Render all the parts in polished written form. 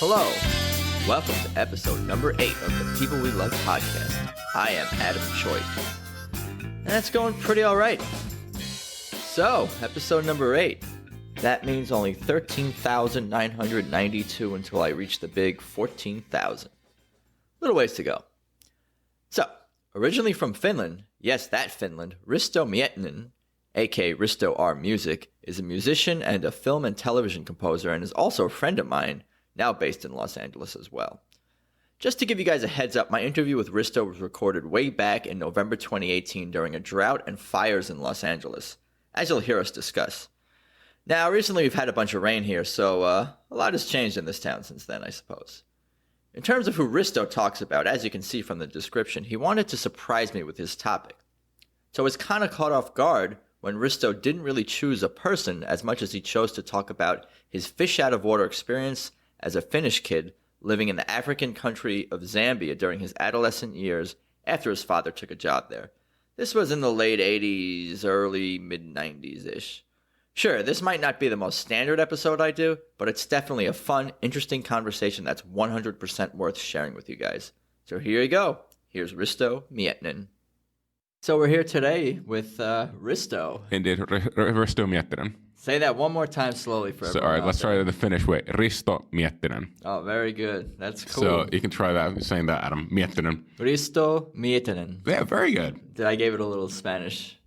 Hello. Welcome to episode number 8 of the People We Love podcast. I am Adam Choi. And that's going pretty alright. So, episode number 8. That means only 13,992 until I reach the big 14,000. Little ways to go. So, originally from Finland, yes, that Finland, Risto Miettinen, aka Risto R Muzik, is a musician and a film and television composer and is also a friend of mine, now based in Los Angeles as well. Just to give you guys a heads up, my interview with Risto was recorded way back in November 2018 during a drought and fires in Los Angeles, as you'll hear us discuss. Now, recently we've had a bunch of rain here, so a lot has changed in this town since then, I suppose. In terms of who Risto talks about, as you can see from the description, he wanted to surprise me with his topic. So I was kind of caught off guard when Risto didn't really choose a person as much as he chose to talk about his fish-out-of-water experience as a Finnish kid living in the African country of Zambia during his adolescent years after his father took a job there. This was in the late 80s, early mid-90s-ish. Sure, this might not be the most standard episode I do, but it's definitely a fun, interesting conversation that's 100% worth sharing with you guys. So here you go. Here's Risto Miettinen. So we're here today with Risto. Indeed, Risto Miettinen. Say that one more time slowly for everyone. So, all right, let's try it the Finnish way. Risto Miettinen. Oh, very good. That's cool. So you can try that, saying that, Adam. Miettinen. Risto Miettinen. Yeah, very good. I gave it a little Spanish.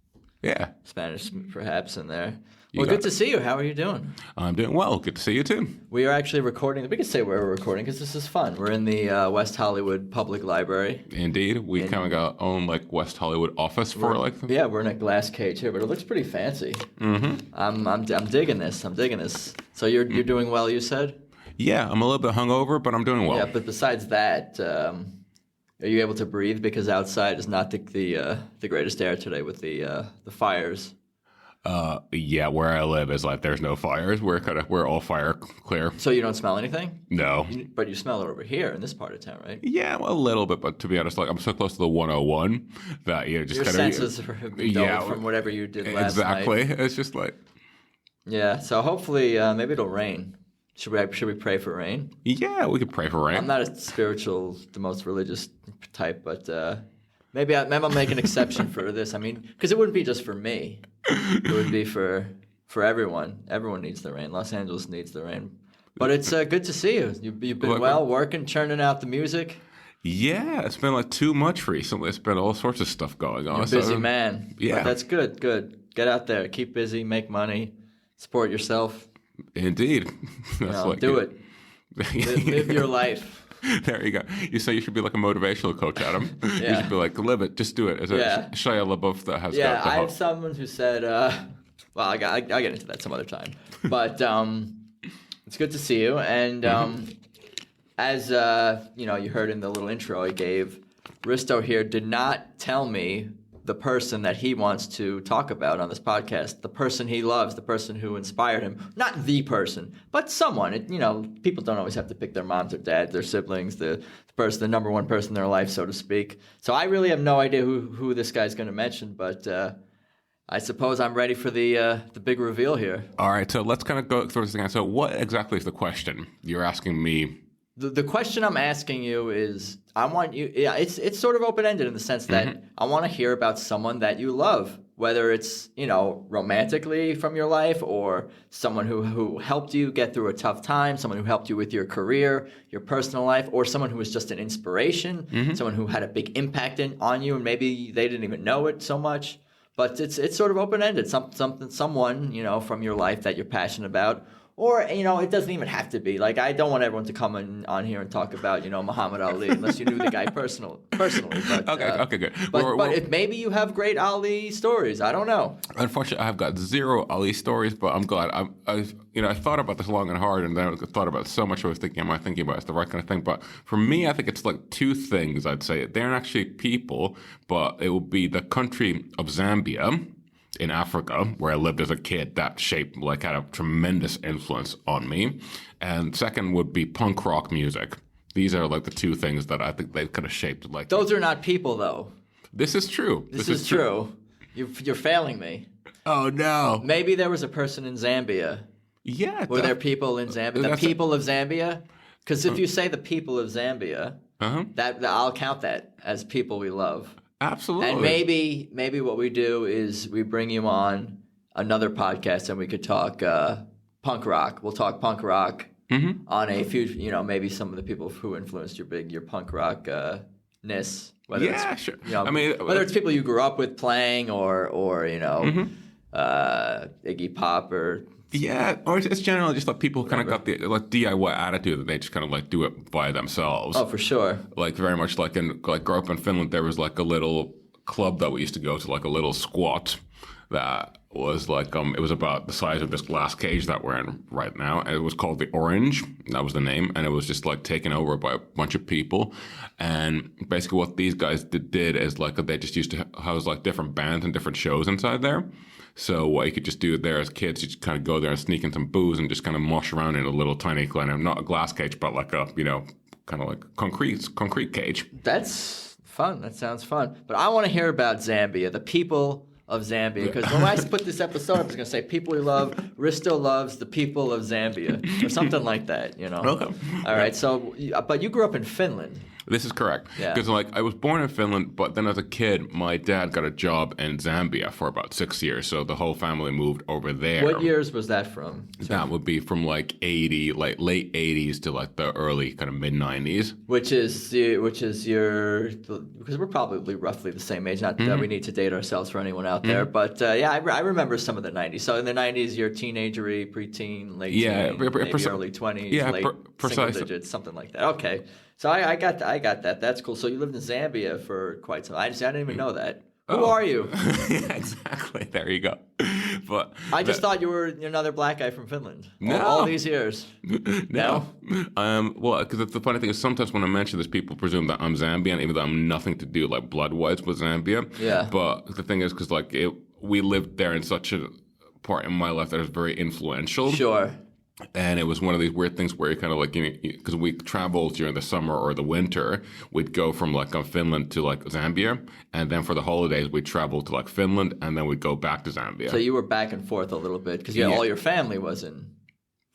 Yeah. Spanish perhaps in there. Well, good to see you. How are you doing? I'm doing well. Good to see you too. We are actually recording. We can say where we're recording because this is fun. We're in the West Hollywood Public Library. Indeed. We kind of got our own West Hollywood office for Yeah, we're in a glass cage here, but it looks pretty fancy. Mm-hmm. I'm digging this. So you're doing well, you said? Yeah, I'm a little bit hungover, but I'm doing well. Yeah, but besides that, are you able to breathe? Because outside is not the greatest air today with the fires. Yeah, where I live is there's no fires. We're all fire clear. So you don't smell anything? No. But you smell it over here in this part of town, right? Yeah, well, a little bit, but to be honest, I'm so close to the 101 that just your senses are dulled from whatever you did last night. Exactly. It's just yeah. So hopefully, maybe it'll rain. Should we pray for rain? Yeah, we could pray for rain. I'm not the most religious type, but maybe I'll make an exception for this. I mean, because it wouldn't be just for me. It would be for everyone. Everyone needs the rain. Los Angeles needs the rain. But it's good to see you. You've been working, churning out the music. Yeah, it's been too much recently. It's been all sorts of stuff going on. You're a busy man. Yeah. But that's good. Get out there. Keep busy. Make money. Support yourself. Indeed. Do it. Live your life. There you go. You say you should be like a motivational coach, Adam. Yeah. You should be live it, just do it. Is it Shia LaBeouf that has got the I have someone who said, well, I'll get into that some other time. But it's good to see you. And as you heard in the little intro I gave, Risto here did not tell me the person that he wants to talk about on this podcast, the person he loves, the person who inspired him. Not the person, but someone. People don't always have to pick their moms or dads, their siblings, the number one person in their life, so to speak. So I really have no idea who this guy's going to mention, but I suppose I'm ready for the big reveal here. All right, so let's kind of go through this again. So what exactly is the question you're asking me? The question I'm asking you is, I want you. Yeah, it's sort of open-ended in the sense that I want to hear about someone that you love, whether it's romantically from your life or someone who helped you get through a tough time, someone who helped you with your career, your personal life, or someone who was just an inspiration, someone who had a big impact on you, and maybe they didn't even know it so much. But it's sort of open-ended. Someone from your life that you're passionate about. Or, it doesn't even have to be. I don't want everyone to come on here and talk about, Muhammad Ali, unless you knew the guy personally. But, okay, good. But if maybe you have great Ali stories. I don't know. Unfortunately, I've got zero Ali stories, but I'm glad. I thought about this long and hard, and then I thought about so much I was thinking, am I thinking about it's the right kind of thing? But for me, I think it's two things, I'd say. They aren't actually people, but it would be the country of Zambia in Africa, where I lived as a kid, that shaped had a tremendous influence on me. And second would be punk rock music. These are the two things that I think they kind of shaped. Those are not people, though. This is true. This is true. You're failing me. Oh no. Maybe there was a person in Zambia. Yeah. Were there people in Zambia? The people of Zambia? Because if you say the people of Zambia, Uh-huh. that I'll count that as people we love. Absolutely. And maybe what we do is we bring you on another podcast and we could talk punk rock. We'll talk punk rock on a few, maybe some of the people who influenced your punk rock ness. Sure. Whether it's people you grew up with playing or Iggy Pop or or it's generally just like people kind of got the like DIY attitude that they just kind of like do it by themselves. Oh, for sure. Like very much like growing up in Finland, there was like a little club that we used to go to, like a little squat that was like it was about the size of this glass cage that we're in right now, and it was called the Orange. That was the name, and it was just like taken over by a bunch of people. And basically, what these guys did is like they just used to house like different bands and different shows inside there. So what you could just do there as kids, you just kind of go there and sneak in some booze and just kind of mosh around in a little tiny kind of not a glass cage, but like a kind of like concrete cage. That's fun. That sounds fun. But I want to hear about Zambia, the people of Zambia, because when I put this episode up, I was going to say people we love. Risto loves the people of Zambia, or something like that. Okay. All right. So, but you grew up in Finland. This is correct. Yeah. Because I was born in Finland, but then as a kid, my dad got a job in Zambia for about 6 years. So the whole family moved over there. What years was that from? That would be from like late 80s to like the early kind of mid 90s. Which is your, because we're probably roughly the same age. Not that we need to date ourselves for anyone out there, but I remember some of the 90s. So in the 90s, you're teenagery, preteen, late teen, maybe early 20s, late single digits, something like that. Okay. So I got that. That's cool. So you lived in Zambia for quite some time. I didn't even know that. Who are you? Yeah, exactly. There you go. But I just thought you were another black guy from Finland. No. All these years. No. Well, because the funny thing is sometimes when I mention this, people presume that I'm Zambian, even though I'm nothing to do like blood-wise with Zambia. Yeah. But the thing is, because we lived there in such a part in my life that was very influential. Sure. And it was one of these weird things where you kind of like, because we traveled during the summer or the winter, we'd go from like Finland to like Zambia. And then for the holidays, we'd travel to like Finland and then we'd go back to Zambia. So you were back and forth a little bit because all your family was in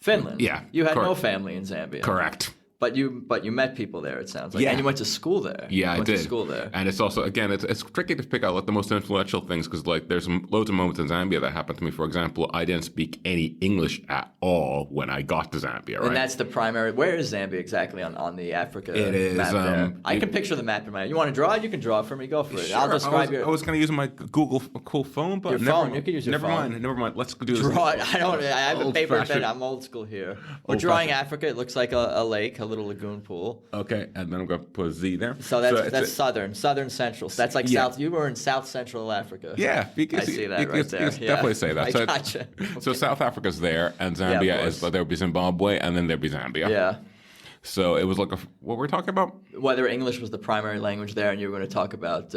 Finland. Yeah. You had no family in Zambia. Correct. But you met people there, it sounds like. Yeah. And you went to school there. Yeah, I did. Went to school there. And it's also, again, it's tricky to pick out like the most influential things because like there's loads of moments in Zambia that happened to me. For example, I didn't speak any English at all when I got to Zambia, right? And that's the primary. Where is Zambia exactly on the Africa it is, map there? I can picture the map in my head. You want to draw it? You can draw it for me. Go for it. Sure, I'll describe I was going to use my Google cool phone, but your phone. You can use your phone. Never mind. Let's do this. Draw it. I have a paper pen. I'm old school here. We're drawing Africa. It looks like a lake, a little lagoon pool. Okay, and then I'm going to put a Z there. So that's southern central. So that's like south. You were in South Central Africa. Yeah, I see that right there. Definitely say that. I gotcha. So South Africa's there, and Zambia is there would be Zimbabwe, and then there'd be Zambia. Yeah. So it was like what were we talking about? Whether English was the primary language there, and you were going to talk about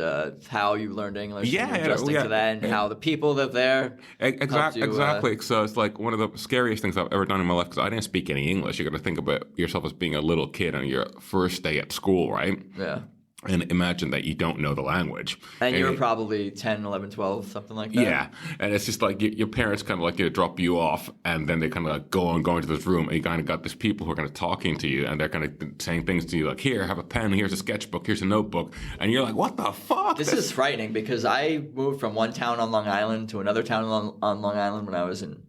how you learned English, adjusting to that, and how the people live there. Exactly. So it's like one of the scariest things I've ever done in my life because I didn't speak any English. You got to think about yourself as being a little kid on your first day at school, right? Yeah. And imagine that you don't know the language. And you were probably 10, 11, 12, something like that. Yeah. And it's just like your parents kind of like drop you off and then they kind of like go into this room and you kind of got these people who are kind of talking to you and they're kind of saying things to you like, here, have a pen, here's a sketchbook, here's a notebook. And you're like, what the fuck? This is frightening because I moved from one town on Long Island to another town on Long Island when I was in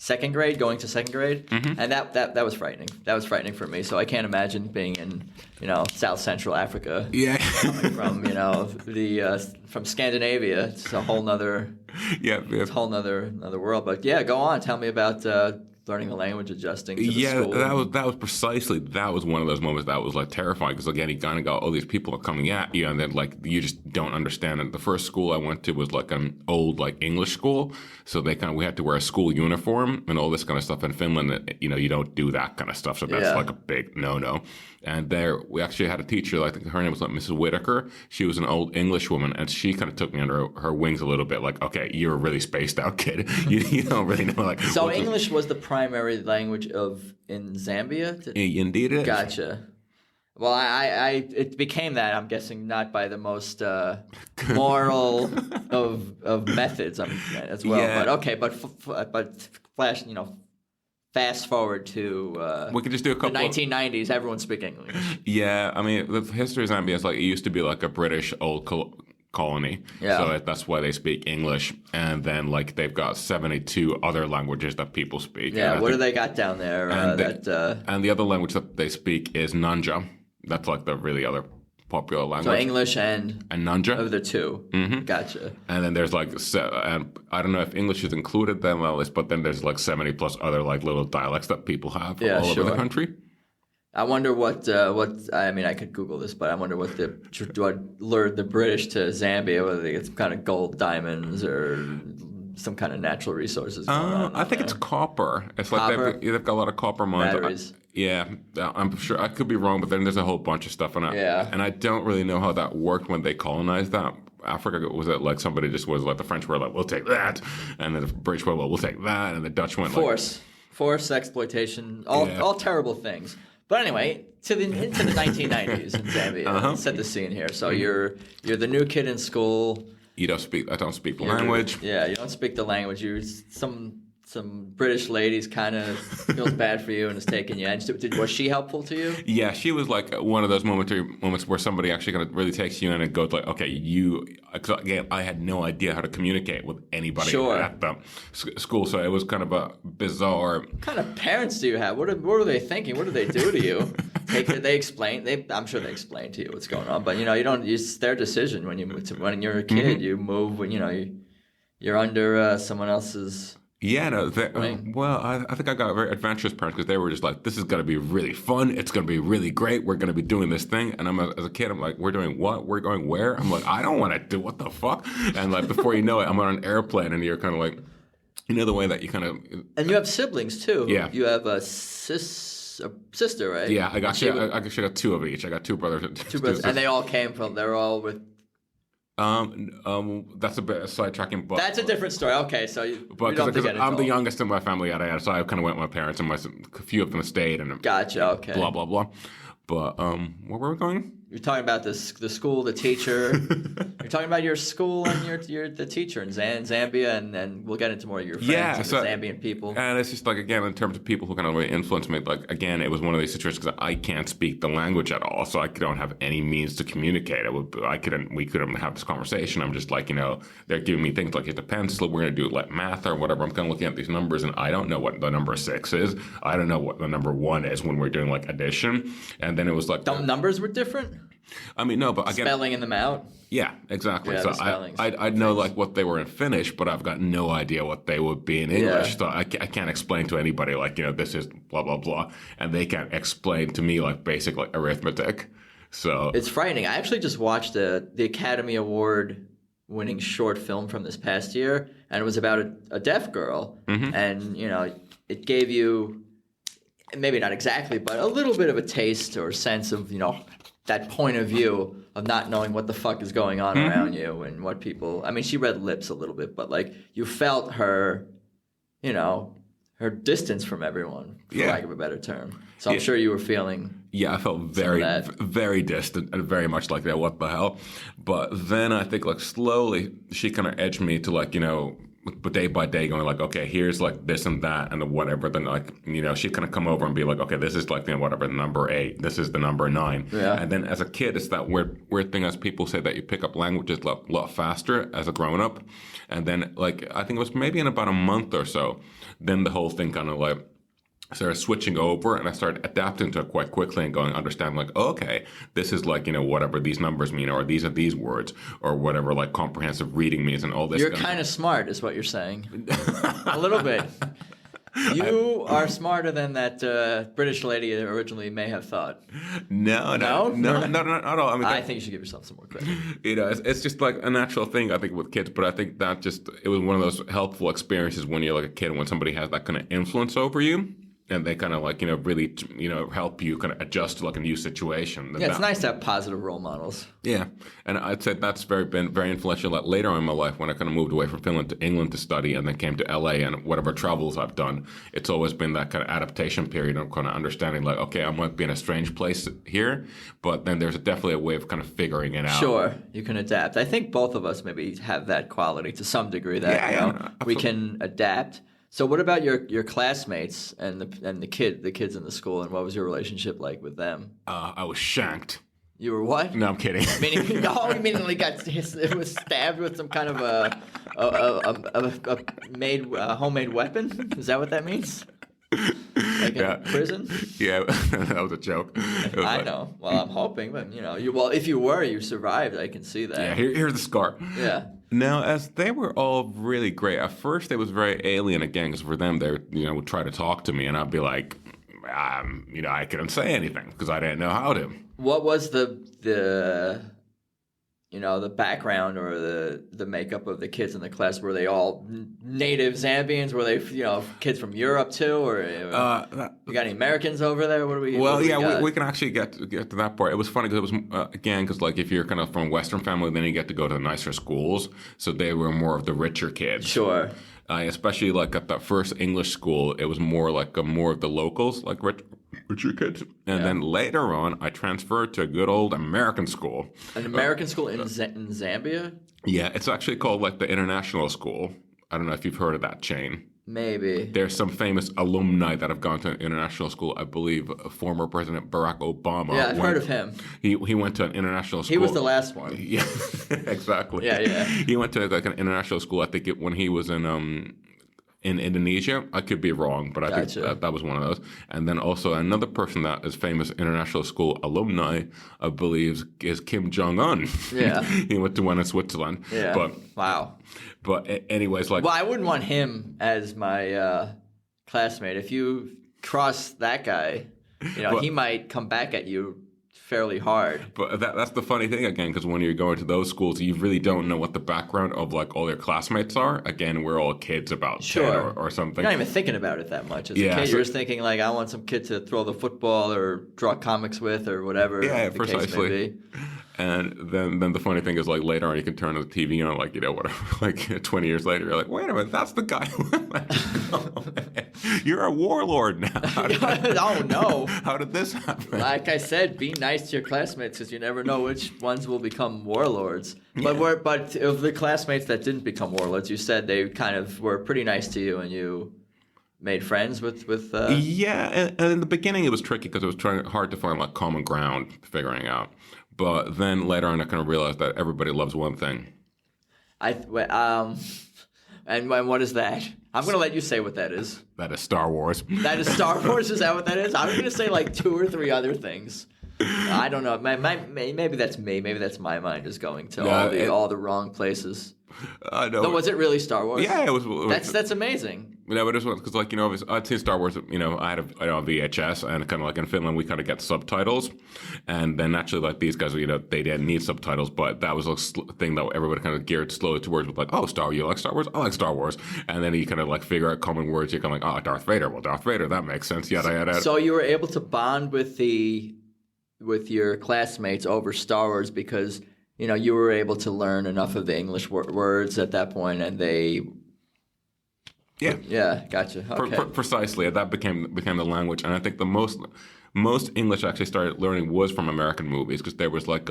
going to second grade, and that was frightening. That was frightening for me. So I can't imagine being in, South Central Africa. Yeah, coming from from Scandinavia. It's a whole nother it's a whole nother world. But yeah, go on. Tell me about learning the language, adjusting to the school. that was precisely one of those moments that was like terrifying because again you kind of got all these people are coming at you and then like you just don't understand it. The first school I went to was like an old like English school, so we had to wear a school uniform and all this kind of stuff. In Finland, you don't do that kind of stuff, so that's like a big no. And there we actually had a teacher, I think her name was like Mrs. Whitaker. She was an old English woman, and she kind of took me under her wings a little bit. Like, okay, you're a really spaced out kid. you don't really know like. So English was the primary language in Zambia. Indeed, it is. Gotcha. Well, it became that. I'm guessing not by the most moral of methods as well. Yeah. But okay, but flash, fast forward to we could just do a the couple. 1990s. Everyone speak English. Yeah, I mean, the history of Zambia is like it used to be like a British old colony. Yeah. So that's why they speak English, and then like they've got 72 other languages that people speak. Yeah, what do they got down there? And the other language that they speak is Nanja. That's like the really other popular language. So English and Nanja. of the two. Mm-hmm. Gotcha. And then there's like, and I don't know if English is included then on the list, but then there's like 70 plus other like little dialects that people have all over the country. I wonder what I mean. I could Google this, but I wonder what lured the British to Zambia. Whether they get some kind of gold, diamonds, or some kind of natural resources. I think it's copper. It's like they've got a lot of copper mines. Batteries. Yeah, I'm sure I could be wrong, but then there's a whole bunch of stuff on it. Yeah. And I don't really know how that worked when they colonized that. Africa, was it like somebody just was like the French were like, we'll take that, and then the British were, well, we'll take that, and the Dutch went force exploitation, all terrible things. But anyway, into the 1990s in Zambia. Set the scene here. So you're the new kid in school. I don't speak the language. Yeah, you don't speak the language. Some British ladies kind of feels bad for you and is taking you. And was she helpful to you? Yeah, she was like one of those moments where somebody actually kind of really takes you in and goes like, okay, again, I had no idea how to communicate with anybody at the school, so it was kind of a bizarre. What kind of parents do you have? What are they thinking? What do they do to you? I'm sure they explain to you what's going on, but you don't. It's their decision when you're a kid. You move when you're under someone else's. Yeah, no. I think I got very adventurous parents because they were just like, "This is going to be really fun. It's going to be really great. We're going to be doing this thing." And as a kid, I'm like, "We're doing what? We're going where?" I'm like, "I don't want to do what the fuck." And like before you know it, I'm on an airplane, and you're kind of like, the way that you kind of. And you have siblings too. Yeah. You have a sister, right? Yeah, I actually got two of each. I got two brothers. Two brothers, and they all came from. They're all with. That's a bit sidetracking, but that's a different story. Okay, so I'm the youngest in my family, so I kind of went with my parents, and a few of them stayed, and gotcha. Okay, blah blah blah. But where were we going? You're talking about the school, the teacher. You're talking about your school and you're the teacher in Zambia, and we'll get into more of your friends and the Zambian people. And it's just like, again, in terms of people who kind of really influenced me, like, again, it was one of these situations because I can't speak the language at all, so I don't have any means to communicate. We couldn't have this conversation. I'm just like, they're giving me things like, here's a pencil, we're going to do like math or whatever. I'm kind of looking at these numbers, and I don't know what the number 6 is. I don't know what the number 1 is when we're doing like addition. And then it was like... The numbers were different? I mean, no, but again... Spelling them out? Yeah, exactly. Yeah, so I'd know like what they were in Finnish, but I've got no idea what they would be in English. Yeah. So I can't explain to anybody like, this is blah, blah, blah. And they can't explain to me like basic like arithmetic. So... It's frightening. I actually just watched the Academy Award winning short film from this past year, and it was about a deaf girl. Mm-hmm. And, it gave you... maybe not exactly, but a little bit of a taste or sense of, that point of view of not knowing what the fuck is going on around you and what people... I mean, she read lips a little bit, but, like, you felt her, her distance from everyone, for lack of a better term. So I'm sure you were feeling... Yeah, I felt very, very distant and very much like that, what the hell? But then I think, like, slowly she kind of edged me to, like, but day by day going like, okay, here's like this and that and whatever. Then like, she'd kind of come over and be like, okay, this is like, whatever, number 8. This is the number 9. Yeah. And then as a kid, it's that weird thing as people say that you pick up languages a lot faster as a grown up. And then like, I think it was maybe in about a month or so, then the whole thing kind of like started switching over, and I started adapting to it quite quickly and understanding like, okay, this is like, whatever these numbers mean, or these are these words, or whatever like comprehensive reading means, and all this. You're kind of smart is what you're saying. A little bit. You are smarter than that British lady originally may have thought. No, not at all. I think you should give yourself some more credit. It's just like a natural thing, I think, with kids. But I think that it was one of those helpful experiences when you're like a kid, when somebody has that kind of influence over you. And they kind of like, really, help you kind of adjust to like a new situation. Yeah, it's nice to have positive role models. Yeah. And I'd say that's been very influential. Like later on in my life, when I kind of moved away from Finland to England to study and then came to LA, and whatever travels I've done, it's always been that kind of adaptation period of kind of understanding like, okay, I might be in a strange place here, but then there's definitely a way of kind of figuring it out. Sure, you can adapt. I think both of us maybe have that quality to some degree that we can adapt. So what about your classmates and the kids in the school, and what was your relationship like with them? I was shanked. You were what? No, I'm kidding. Meaning, no, you immediately was stabbed with some kind of a homemade weapon? Is that what that means? Like in prison? Yeah, that was a joke. I know. Well, I'm hoping, but if you survived, I can see that. Yeah, here's the scar. Yeah. Now, as they were all really great, at first it was very alien again, because for them, they would try to talk to me, and I'd be like, I couldn't say anything because I didn't know how to. What was the background or the makeup of the kids in the class? Were they all native Zambians? Were they kids from Europe too, or you got any Americans over there? What do we? Well, we can actually get to that part. It was funny because it was because like if you're kind of from a Western family, then you get to go to nicer schools. So they were more of the richer kids. Sure. Especially like at that first English school, it was more like more of the locals, like richer kids. And then later on, I transferred to a good old American school. An American school in Zambia? Yeah, it's actually called like the International School. I don't know if you've heard of that chain. Maybe. There's some famous alumni that have gone to an international school. I believe former President Barack Obama. Yeah, I've heard of him. He went to an international school. He was the last one. Yeah, exactly. Yeah. He went to like an international school. I think when he was in Indonesia. I could be wrong, but I think that was one of those. And then also another person that is famous international school alumni, I believe, is Kim Jong-un. Yeah. He went to one in Switzerland. Yeah. But, wow. But anyways, like... Well, I wouldn't want him as my classmate. If you cross that guy, he might come back at you fairly hard. But that's the funny thing again, because when you're going to those schools, you really don't know what the background of like all your classmates are. Again, we're all kids about 10 or something. You're not even thinking about it that much. As a kid, you're just thinking like, I want some kid to throw the football or draw comics with or whatever. Yeah, the precisely. Case may be. And then the funny thing is, like, later on, you can turn the TV on, like, whatever, like, 20 years later, you're like, wait a minute, that's the guy You're a warlord now. Oh, no. How did this happen? Like I said, be nice to your classmates because you never know which ones will become warlords. Yeah. But of the classmates that didn't become warlords, you said they kind of were pretty nice to you and you made friends with Yeah, and in the beginning it was tricky because it was hard to find, like, common ground figuring out. But then later on, I kind of realized that everybody loves one thing. And what is that? I'm going to let you say what that is. That is Star Wars. That is Star Wars? Is that what that is? I'm going to say like 2 or 3 other things. I don't know. Maybe that's me. Maybe that's my mind is going to all the wrong places. I know. But was it really Star Wars? Yeah, it was. That's amazing. Yeah, but it was because, like, I'd seen Star Wars. I had a VHS, and kind of like in Finland, we kind of get subtitles, and then naturally, like these guys, they didn't need subtitles, but that was a thing that everybody kind of geared slowly towards, with like, oh, you like Star Wars? I like Star Wars, and then you kind of like figure out common words. You're kind of like, oh, Darth Vader. Well, Darth Vader, that makes sense. Yada yada. So you were able to bond with your classmates over Star Wars because you were able to learn enough of the English words at that point, and they. Yeah, gotcha. Okay. Precisely, that became the language, and I think the most English I actually started learning was from American movies because there was like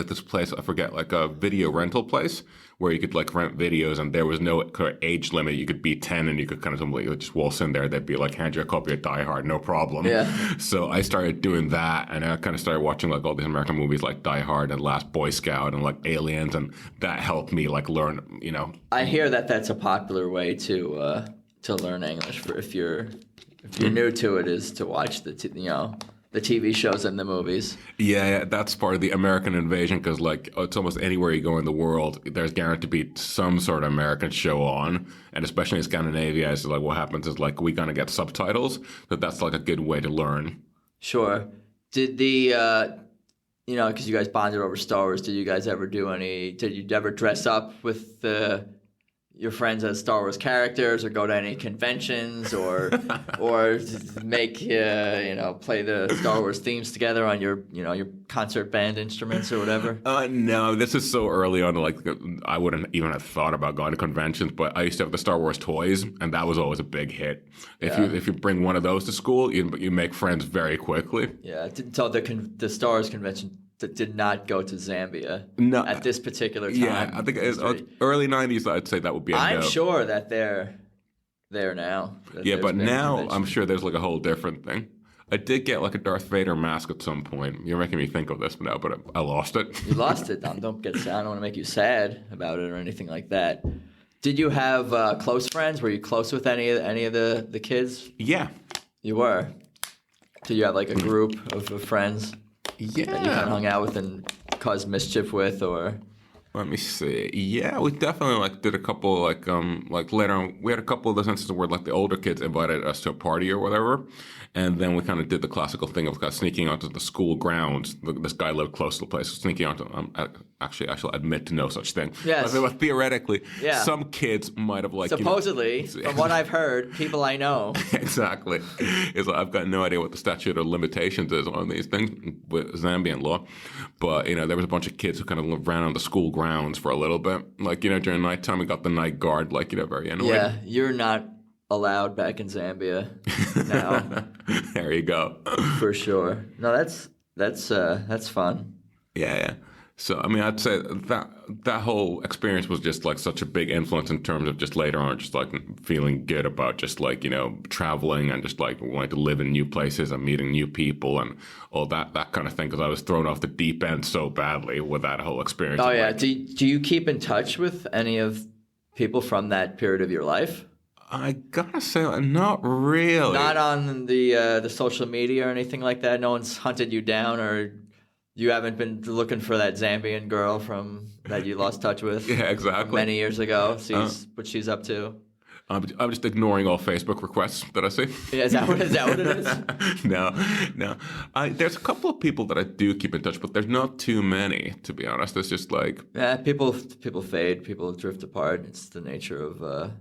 this place, I forget, like a video rental place where you could like rent videos and there was no age limit. You could be 10 and you could kind of just waltz in there. They'd be like, hand you a copy of Die Hard, no problem. Yeah. So I started doing that and I kind of started watching like all these American movies like Die Hard and Last Boy Scout and like Aliens, and that helped me like learn, I hear that that's a popular way to learn English if you're new to it, is to watch the TV shows and the movies. Yeah, that's part of the American invasion because, like, it's almost anywhere you go in the world, there's guaranteed to be some sort of American show on. And especially in Scandinavia, it's like what happens is, like, we kind of get subtitles, but that's, like, a good way to learn. Sure. Did because you guys bonded over Star Wars, did you ever dress up with your friends as Star Wars characters, or go to any conventions, or make play the Star Wars themes together on your concert band instruments or whatever? No, this is so early on. Like, I wouldn't even have thought about going to conventions. But I used to have the Star Wars toys, and that was always a big hit. If you bring one of those to school, you make friends very quickly. Yeah. So the Star Wars convention did not go to Zambia at this particular time. Yeah, I think it's early 90s, I'd say that would be a I'm no. sure that their there now. Yeah, but been now convention. I'm sure there's like a whole different thing. I did get like a Darth Vader mask at some point. You're making me think of this now, but I lost it. You lost it. Don't get sad. I don't want to make you sad about it or anything like that. Did you have close friends? Were you close with any of the kids? Yeah. You were. Did you have like a group of friends that you kind of hung out with and caused mischief with, or? Let me see. Yeah, we definitely like did a couple like later on. We had a couple of those instances where like the older kids invited us to a party or whatever, and then we kind of did the classical thing of kind of sneaking onto the school grounds. This guy lived close to the place, sneaking onto. Actually, I shall admit to no such thing. Yes. But theoretically, some kids might have like supposedly, from what I've heard, people I know. Exactly. It's like, I've got no idea what the statute of limitations is on these things with Zambian law, but there was a bunch of kids who kind of ran on the school grounds for a little bit. Like during nighttime, we got the night guard. Like very annoying. Yeah, you're not allowed back in Zambia now. There you go. For sure. No, that's fun. Yeah. So, I mean, I'd say that whole experience was just like such a big influence in terms of just later on, just like feeling good about just like, traveling and just like wanting to live in new places and meeting new people and all that kind of thing. Because I was thrown off the deep end so badly with that whole experience. Oh, yeah. Do you keep in touch with any of people from that period of your life? I gotta say, not really. Not on the social media or anything like that? No one's hunted you down, or you haven't been looking for that Zambian girl that you lost touch with? Yeah, exactly. Many years ago. What she's up to? I'm just ignoring all Facebook requests that I see. Yeah, is that what it is? No. There's a couple of people that I do keep in touch, but there's not too many, to be honest. It's just like... Yeah, people fade, people drift apart. It's the nature of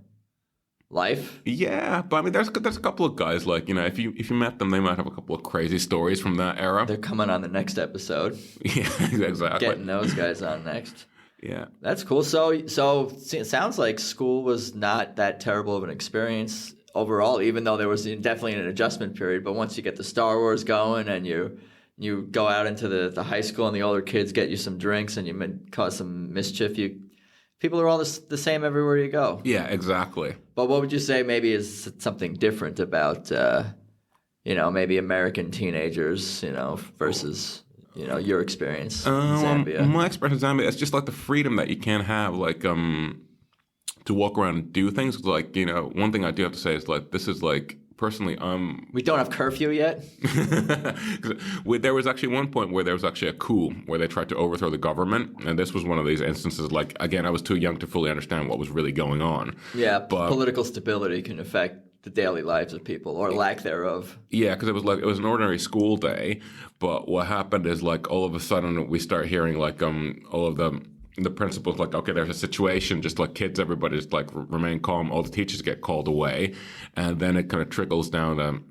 life. Yeah, but I mean, there's a couple of guys like if you met them, they might have a couple of crazy stories from that era. They're coming on the next episode. Yeah, exactly. Getting those guys on next. Yeah, that's cool. So it sounds like school was not that terrible of an experience overall, even though there was definitely an adjustment period. But once you get the Star Wars going and you go out into the high school and the older kids get you some drinks and you cause some mischief, people are all the same everywhere you go. Yeah, exactly. But what would you say maybe is something different about, maybe American teenagers, versus, your experience in Zambia? My experience in Zambia, it's just like the freedom that you can have, like, to walk around and do things. Like, one thing I do have to say is, like, this is, like, personally, we don't have curfew yet? There was actually one point where there was actually a coup where they tried to overthrow the government, and this was one of these instances. Like, again, I was too young to fully understand what was really going on. Yeah, but political stability can affect the daily lives of people, or lack thereof. Yeah, because it was an ordinary school day, but what happened is like all of a sudden we start hearing like all of the principals like, okay, there's a situation, just like kids, everybody just like remain calm. All the teachers get called away, and then it kind of trickles down.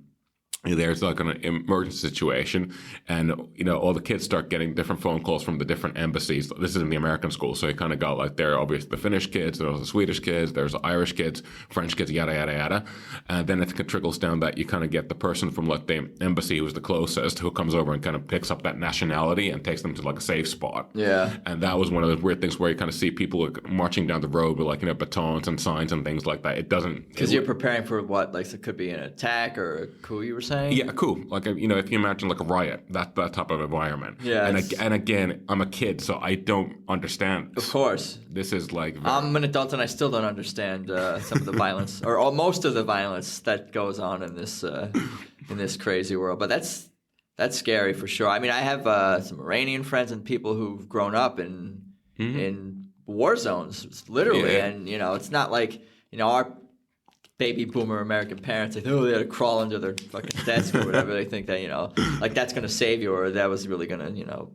There's like an emergency situation, and all the kids start getting different phone calls from the different embassies. This is in the American school, so you kind of got like there are obviously the Finnish kids, there's the Swedish kids, there's the Irish kids, French kids, yada yada yada, and then it trickles down that you kind of get the person from like the embassy who's the closest, who comes over and kind of picks up that nationality and takes them to like a safe spot. Yeah, and that was one of those weird things where you kind of see people like marching down the road with like batons and signs and things like that. It doesn't because you're preparing for what, like it could be an attack or a coup. You were saying. Yeah, cool. Like, if you imagine like a riot, that type of environment. Yeah. And again, I'm a kid, so I don't understand. Of course. This is like... I'm an adult and I still don't understand some of the violence, or most of the violence that goes on in this crazy world. But that's scary for sure. I mean, I have some Iranian friends and people who've grown up in war zones, literally. Yeah. And, it's not like, our... baby boomer American parents, like, they had to crawl under their fucking desk or whatever. They think that, like that's going to save you, or that was really going to,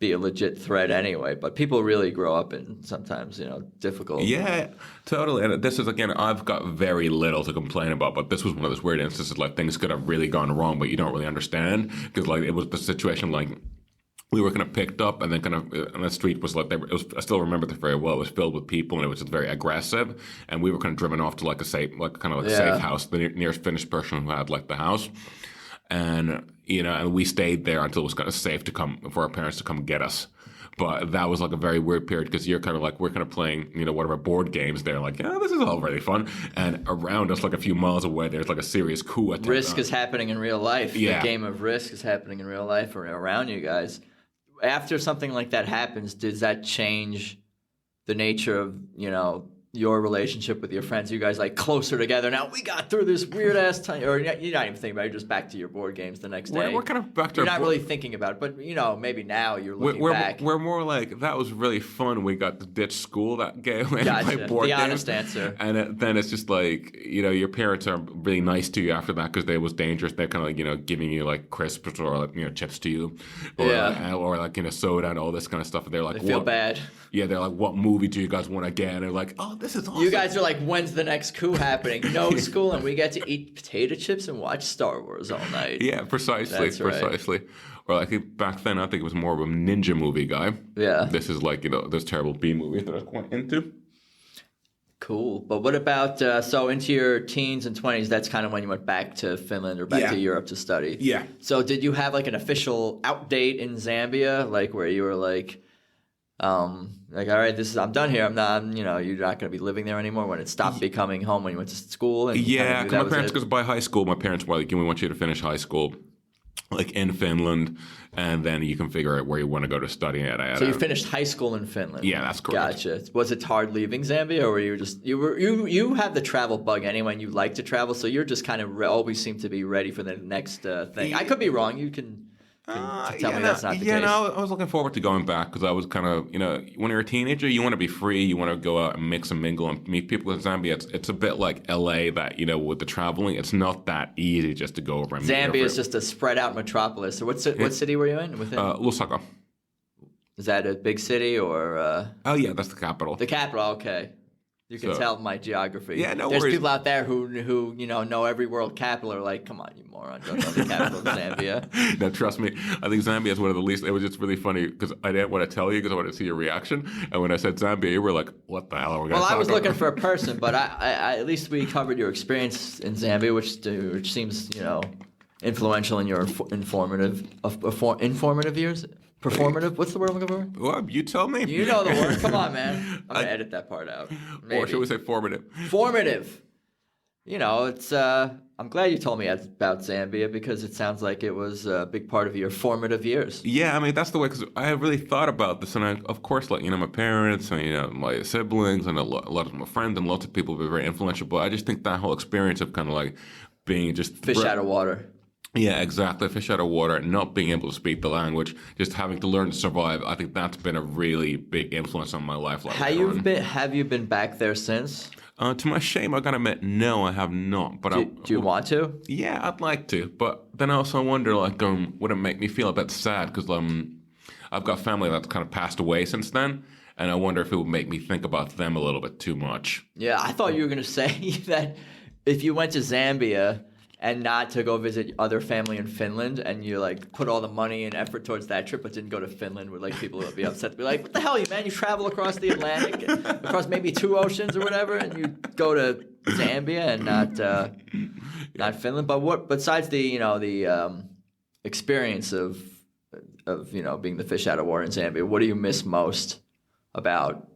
be a legit threat anyway. But people really grow up in sometimes, difficult. Yeah, totally. And this is, again, I've got very little to complain about, but this was one of those weird instances, like things could have really gone wrong, but you don't really understand. Because, like, it was the situation, like, we were kind of picked up, and then kind of, and the street was like, I still remember this very well. It was filled with people, and it was just very aggressive. And we were kind of driven off to like a safe, safe house, the nearest Finnish person who had like the house. And, and we stayed there until it was kind of safe for our parents to come get us. But that was like a very weird period because you're kind of like, we're kind of playing, whatever board games. They're like, yeah, this is all really fun. And around us, like a few miles away, there's like a serious coup attempt. Risk is happening in real life. Yeah. The game of Risk is happening in real life around you guys. After something like that happens, does that change the nature of, your relationship with your friends? You guys like closer together now? We got through this weird ass time, or you're not even thinking about it. You're just back to your board games the next day. We're kind of back to. You're not really thinking about it, but maybe now you're looking back. We're more like, that was really fun. We got to ditch school that game and Gotcha. play board games. The honest answer. And then it's just like, your parents are really nice to you after that because it was dangerous. They're kind of like, giving you like crisps or like, chips to you, or like soda and all this kind of stuff. And they're like, they feel bad. Yeah, they're like, what movie do you guys want to get? And they're like, oh, this is awesome. You guys are like, when's the next coup happening? No school, and we get to eat potato chips and watch Star Wars all night. Yeah, precisely. That's right. Precisely. Or like back then, I think it was more of a ninja movie guy. Yeah. This is like, those terrible B movies that I was quite into. Cool. But what about, so into your teens and 20s, that's kind of when you went back to Finland or back to Europe to study. Yeah. So did you have like an official out date in Zambia, like where you were like, all right, I'm done here. I'm not, you're not going to be living there anymore when it stopped becoming home when you went to school. And yeah, because my parents, because by high school, my parents were like, we want you to finish high school, like in Finland, and then you can figure out where you want to go to study at. So you finished high school in Finland. Yeah, that's correct. Gotcha. Was it hard leaving Zambia, or were you just you have the travel bug anyway, and you like to travel, so you're just kind of always seem to be ready for the next thing. I could be wrong. You can. Tell me that's not the case. No, I was looking forward to going back because I was kind of, when you're a teenager, you want to be free. You want to go out and mix and mingle and meet people in Zambia. It's a bit like LA that, with the traveling, it's not that easy just to go over and meet Zambia is just a spread out metropolis. So what city were you in? Lusaka. Is that a big city or? Oh, yeah, that's the capital. The capital, okay. You can tell my geography. Yeah, no There's worries. people out there who know every world capital are like, come on, you moron, don't know the capital of Zambia. No, trust me. I think Zambia is one of the least. It was just really funny because I didn't want to tell you because I wanted to see your reaction. And when I said Zambia, you were like, what the hell are we going to talk about? Well, I was looking for a person, but I at least we covered your experience in Zambia, which seems, influential in your informative years. Performative? What's the word I'm looking for? Well, you tell me. You know the word. Come on, man. I'm going to edit that part out. Maybe. Or should we say formative? Formative. It's, I'm glad you told me about Zambia because it sounds like it was a big part of your formative years. Yeah, I mean, that's the way, because I really thought about this. And I, of course, like, my parents and, my siblings and a lot of my friends and lots of people were very influential. But I just think that whole experience of kind of like being just... Fish out of water. Yeah, exactly. Fish out of water, not being able to speak the language, just having to learn to survive. I think that's been a really big influence on my life. Have you been back there since? To my shame, I gotta admit, no, I have not. But do you want to? Yeah, I'd like to. But then I also wonder, like, would it make me feel a bit sad? Because I've got family that's kind of passed away since then. And I wonder if it would make me think about them a little bit too much. Yeah, I thought you were going to say that if you went to Zambia and not to go visit other family in Finland, and you like put all the money and effort towards that trip, but didn't go to Finland, where like people would be upset to be like, "What the hell, you man? You travel across the Atlantic, across maybe 2 oceans or whatever, and you go to Zambia and not Finland." But what besides the experience of being the fish out of water in Zambia, what do you miss most about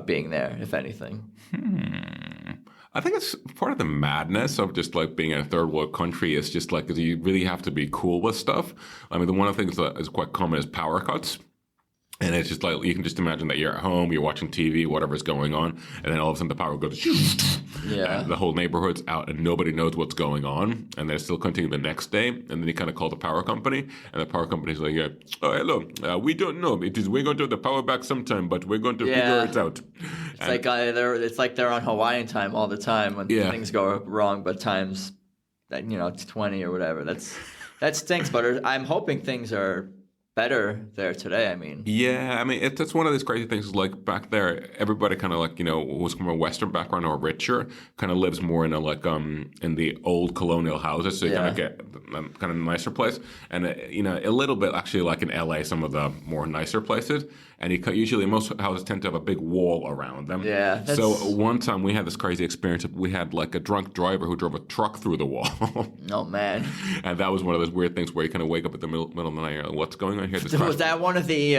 being there, if anything? I think it's part of the madness of just like being in a third world country is just like, you really have to be cool with stuff. I mean, one of the things that is quite common is power cuts. And it's just like, you can just imagine that you're at home, you're watching TV, whatever's going on, and then all of a sudden the power goes, yeah. And the whole neighborhood's out and nobody knows what's going on, and they're still continuing the next day, and then you kind of call the power company, and the power company's like, yeah, oh, hello, we don't know, we're going to have the power back sometime, but we're going to figure it out. It's like they're on Hawaiian time all the time when things go wrong, but times, 20 or whatever. That stinks, but I'm hoping things are better there today. I mean, yeah, I mean, it's one of these crazy things. Like back there, everybody kind of like who's from a Western background or richer kind of lives more in in the old colonial houses, so you kind of get kind of nicer place, and a little bit actually like in LA, some of the more nicer places, and usually most houses tend to have a big wall around them. Yeah. So one time we had this crazy experience. We had like a drunk driver who drove a truck through the wall. Oh man! And that was one of those weird things where you kind of wake up at the middle of the night, and you're like, what's going on here? Was that one of the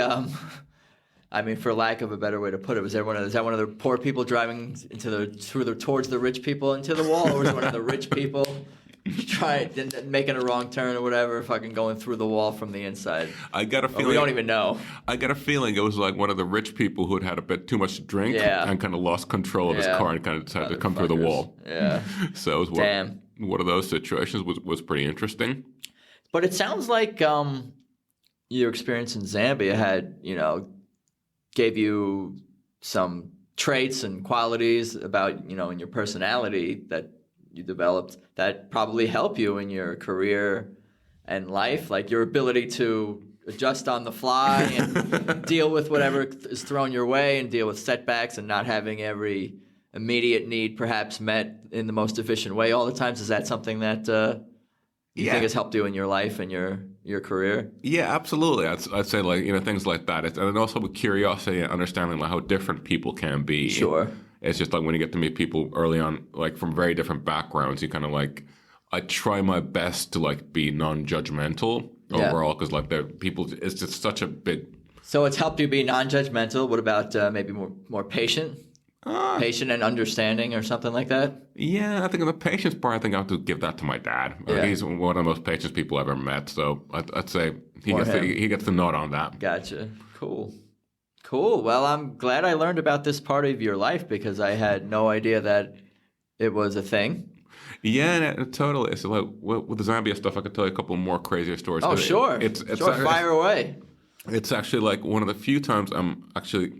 I mean, for lack of a better way to put it, is that one of the poor people driving towards the rich people into the wall, or was it one of the rich people making a wrong turn or whatever, fucking going through the wall from the inside? I got a feeling we don't even know. I got a feeling it was like one of the rich people who had a bit too much to drink and kind of lost control of his car and kind of decided to come through the wall. Yeah. So it was one of those situations was pretty interesting. But it sounds like your experience in Zambia had, gave you some traits and qualities about, in your personality that you developed that probably help you in your career and life, like your ability to adjust on the fly and deal with whatever is thrown your way and deal with setbacks and not having every immediate need perhaps met in the most efficient way all the times. Is that something that you think has helped you in your life and your career? Yeah, absolutely. I'd say like, things like that. And also with curiosity and understanding like how different people can be. Sure. It's just like when you get to meet people early on, like from very different backgrounds, you kind of like, I try my best to like be non-judgmental overall, because like it's just such a big. So it's helped you be non-judgmental. What about maybe more patient? Patient and understanding or something like that? Yeah, I think the patience part, I think I have to give that to my dad. He's one of the most patient people I've ever met. So I'd say he gets the nod on that. Gotcha. Cool. Well, I'm glad I learned about this part of your life because I had no idea that it was a thing. Yeah, totally. It's like with the Zambia stuff, I could tell you a couple more crazier stories. Oh, sure. Fire away. It's actually like one of the few times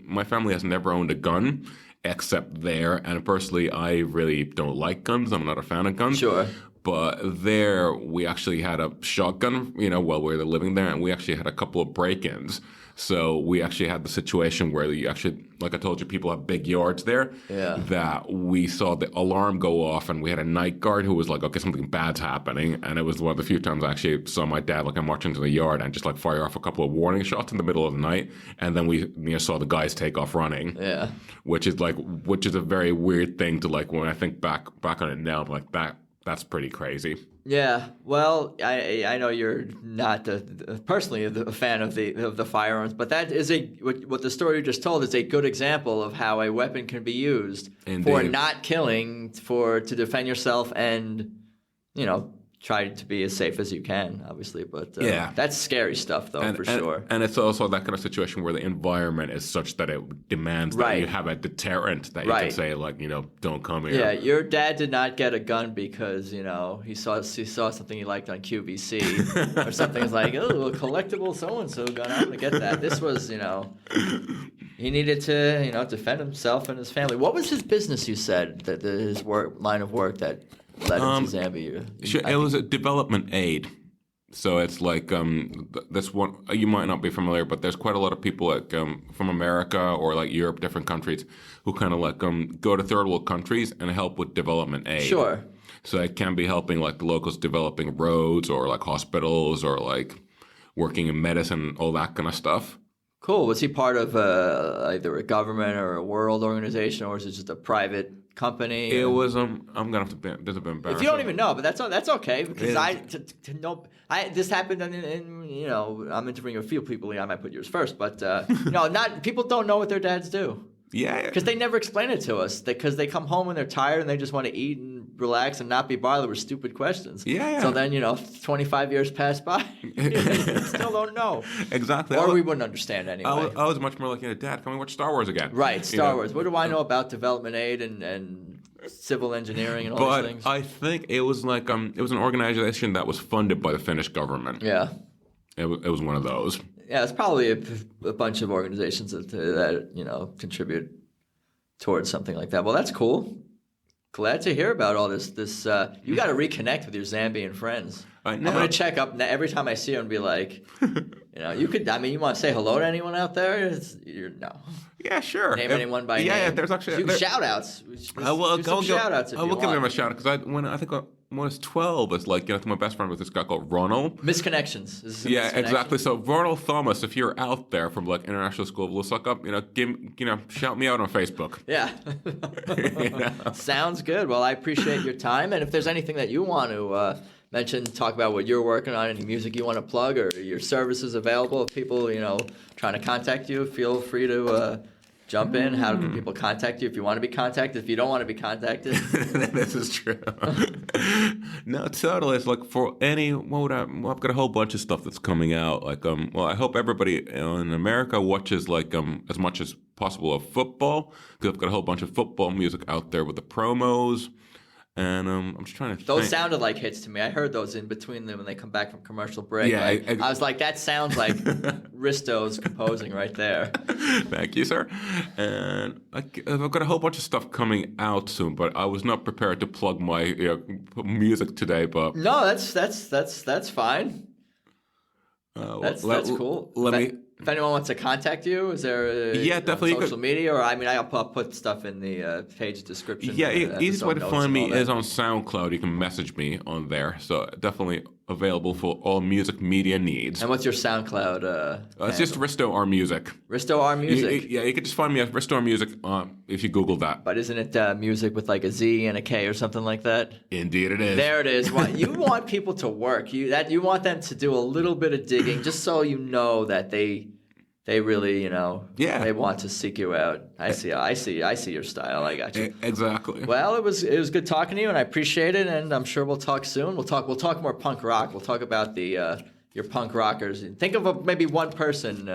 my family has never owned a gun except there. And personally, I really don't like guns. I'm not a fan of guns. Sure. But there, we actually had a shotgun, while we were living there, and we actually had a couple of break-ins. So we actually had the situation where you actually, like I told you, people have big yards there. Yeah. That we saw the alarm go off, and we had a night guard who was like, okay, something bad's happening. And it was one of the few times I actually saw my dad, like, I'm marching into the yard and just like fire off a couple of warning shots in the middle of the night. And then we saw the guys take off running. Yeah. Which is a very weird thing to like, when I think back on it now, I'm like, that's pretty crazy. Yeah, well, I know you're not personally a fan of the firearms, but that is what the story you just told is a good example of how a weapon can be used for not killing, to defend yourself, and try to be as safe as you can, obviously. But that's scary stuff, though, for sure. And it's also that kind of situation where the environment is such that it demands that you have a deterrent that you can say, like, don't come here. Yeah, your dad did not get a gun because, he saw something he liked on QVC or something. It's like, oh, a collectible so-and-so gun, I'm going to get that. This was, he needed to, defend himself and his family. What was his business, you said, that his line of work that led him to Zambia? It was a development aid. So it's like this one, you might not be familiar, but there's quite a lot of people like from America or like Europe, different countries, who kind of like go to third world countries and help with development aid. Sure. So it can be helping like the locals developing roads or like hospitals or like working in medicine, all that kind of stuff. Cool. Was he part of either a government or a world organization, or was it just a private company? It was this has been embarrassing. If you don't even know, but that's okay, because to know this happened in I'm interviewing a few people. I might put yours first, but not people don't know what their dads do. Yeah, because they never explain it to us. Because they come home when they're tired and they just want to eat and relax and not be bothered with stupid questions. Yeah. So then 25 years pass by, still don't know. Exactly. Or we wouldn't understand anyway. I was much more like, Dad, can we watch Star Wars again? Right, Star Wars. What do I know about development aid and civil engineering and all these things? But I think it was like it was an organization that was funded by the Finnish government. Yeah. It was one of those. Yeah, it's probably a bunch of organizations that contribute towards something like that. Well, that's cool. Glad to hear about all this. You got to reconnect with your Zambian friends. I'm going to check up every time I see them and be like, you could. I mean, you want to say hello to anyone out there? No. Yeah, sure. Name anyone by name. Yeah, there's actually shout outs. I will shout outs. I will give them a shout out because when I was 12, it's like my best friend was this guy called Ronald. Misconnections. Yeah, exactly. So Ronald Thomas, if you're out there from like international school, let's look up. Shout me out on Facebook. Yeah. Sounds good. Well, I appreciate your time, and if there's anything that you want to talk about what you're working on, any music you want to plug, or your services available. If people, trying to contact you, feel free to jump in. How can people contact you if you want to be contacted? If you don't want to be contacted, this is true. No, totally. It's like for any. I've got a whole bunch of stuff that's coming out. Like, I hope everybody in America watches as much as possible of football, because I've got a whole bunch of football music out there with the promos. And I'm just trying to Those sounded like hits to me. I heard those in between them when they come back from commercial break. Yeah, I was like, that sounds like Risto's composing right there. Thank you, sir. And I've got a whole bunch of stuff coming out soon, but I was not prepared to plug my music today. But no, that's fine. That's cool. If anyone wants to contact you, is there definitely social media? Or I'll put stuff in the page description. Yeah, easiest way to find me is on SoundCloud. You can message me on there. So definitely available for all music media needs. And what's your SoundCloud? It's just Risto R Music. Risto R Music. You can just find me at Risto R Music if you Google that. But isn't it music with like a Z and a K or something like that? Indeed, it is. There it is. You want people to work. You want them to do a little bit of digging, just so you know that they really, they want to seek you out. I see your style. I got you. Exactly. Well, it was good talking to you, and I appreciate it. And I'm sure we'll talk soon. We'll talk more punk rock. We'll talk about your punk rockers. Think of maybe one person.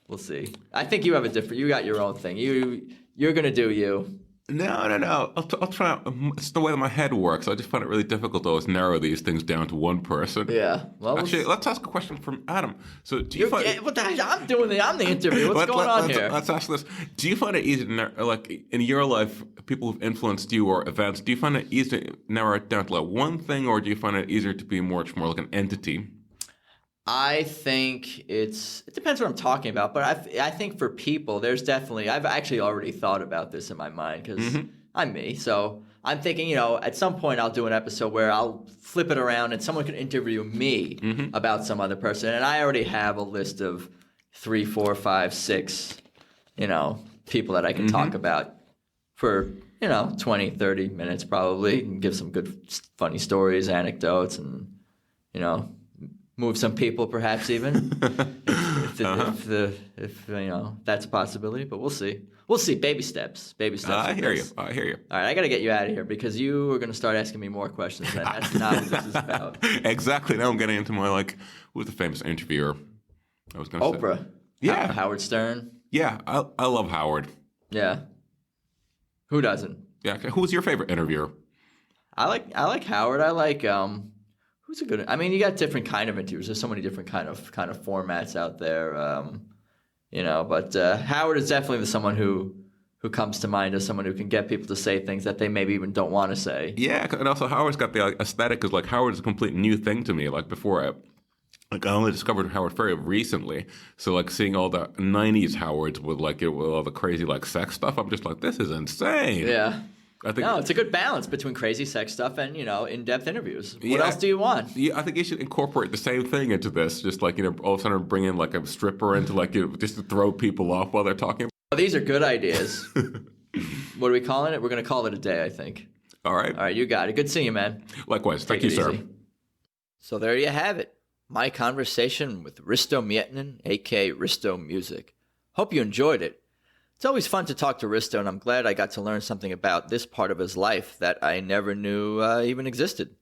We'll see. I think you have you got your own thing. You're gonna do you. No. I'll try. It's the way that my head works. I just find it really difficult to always narrow these things down to one person. Yeah. Well, actually, let's ask a question from Adam. So, do you find? I'm the interview. What's going on here? Let's ask this. Do you find it easy to like in your life, people who've influenced you or events? Do you find it easy to narrow it down to like one thing, or do you find it easier to be much more like an entity? I think it depends what I'm talking about, but I think for people, there's definitely, I've actually already thought about this in my mind because I'm me. So I'm thinking, at some point I'll do an episode where I'll flip it around and someone can interview me about some other person. And I already have a list of 3, 4, 5, 6, people that I can talk about for, 20, 30 minutes probably, and give some good, funny stories, anecdotes, and, move some people, perhaps even, if that's a possibility. But we'll see. Baby steps. I hear you. All right, I got to get you out of here because you are going to start asking me more questions. And that's not what this is about. Exactly. Now I'm getting into my who's the famous interviewer? I was going to Oprah. Say. Yeah. Howard Stern. Yeah, I love Howard. Yeah. Who doesn't? Yeah. Who's your favorite interviewer? I like Howard. I like who's a good? I mean, you got different kind of interviews. There's so many different kind of formats out there, But Howard is definitely someone who comes to mind as someone who can get people to say things that they maybe even don't want to say. Yeah, and also Howard's got the aesthetic because Howard's a complete new thing to me. Before I only discovered Howard very recently. So seeing all the '90s Howards with with all the crazy sex stuff, I'm just like, this is insane. Yeah. It's a good balance between crazy sex stuff and, in-depth interviews. What else do you want? Yeah, I think you should incorporate the same thing into this. Just all of a sudden bring in a stripper into just to throw people off while they're talking. Well, these are good ideas. What are we calling it? We're going to call it a day, I think. All right. All right, you got it. Good seeing you, man. Likewise. Thank you, sir. So there you have it. My conversation with Risto Miettinen, a.k.a. Risto Music. Hope you enjoyed it. It's always fun to talk to Risto, and I'm glad I got to learn something about this part of his life that I never knew even existed.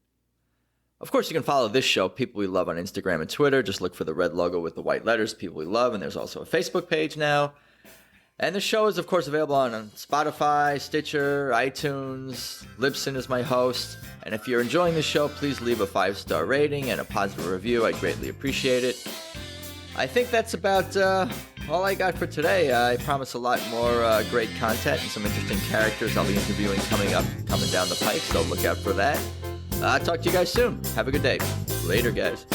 Of course, you can follow this show, People We Love, on Instagram and Twitter. Just look for the red logo with the white letters, People We Love, and there's also a Facebook page now. And the show is, of course, available on Spotify, Stitcher, iTunes. Libsyn is my host. And if you're enjoying the show, please leave a 5-star rating and a positive review. I'd greatly appreciate it. I think that's about all I got for today. I promise a lot more great content and some interesting characters I'll be interviewing coming down the pike, so look out for that. Talk to you guys soon. Have a good day. Later, guys.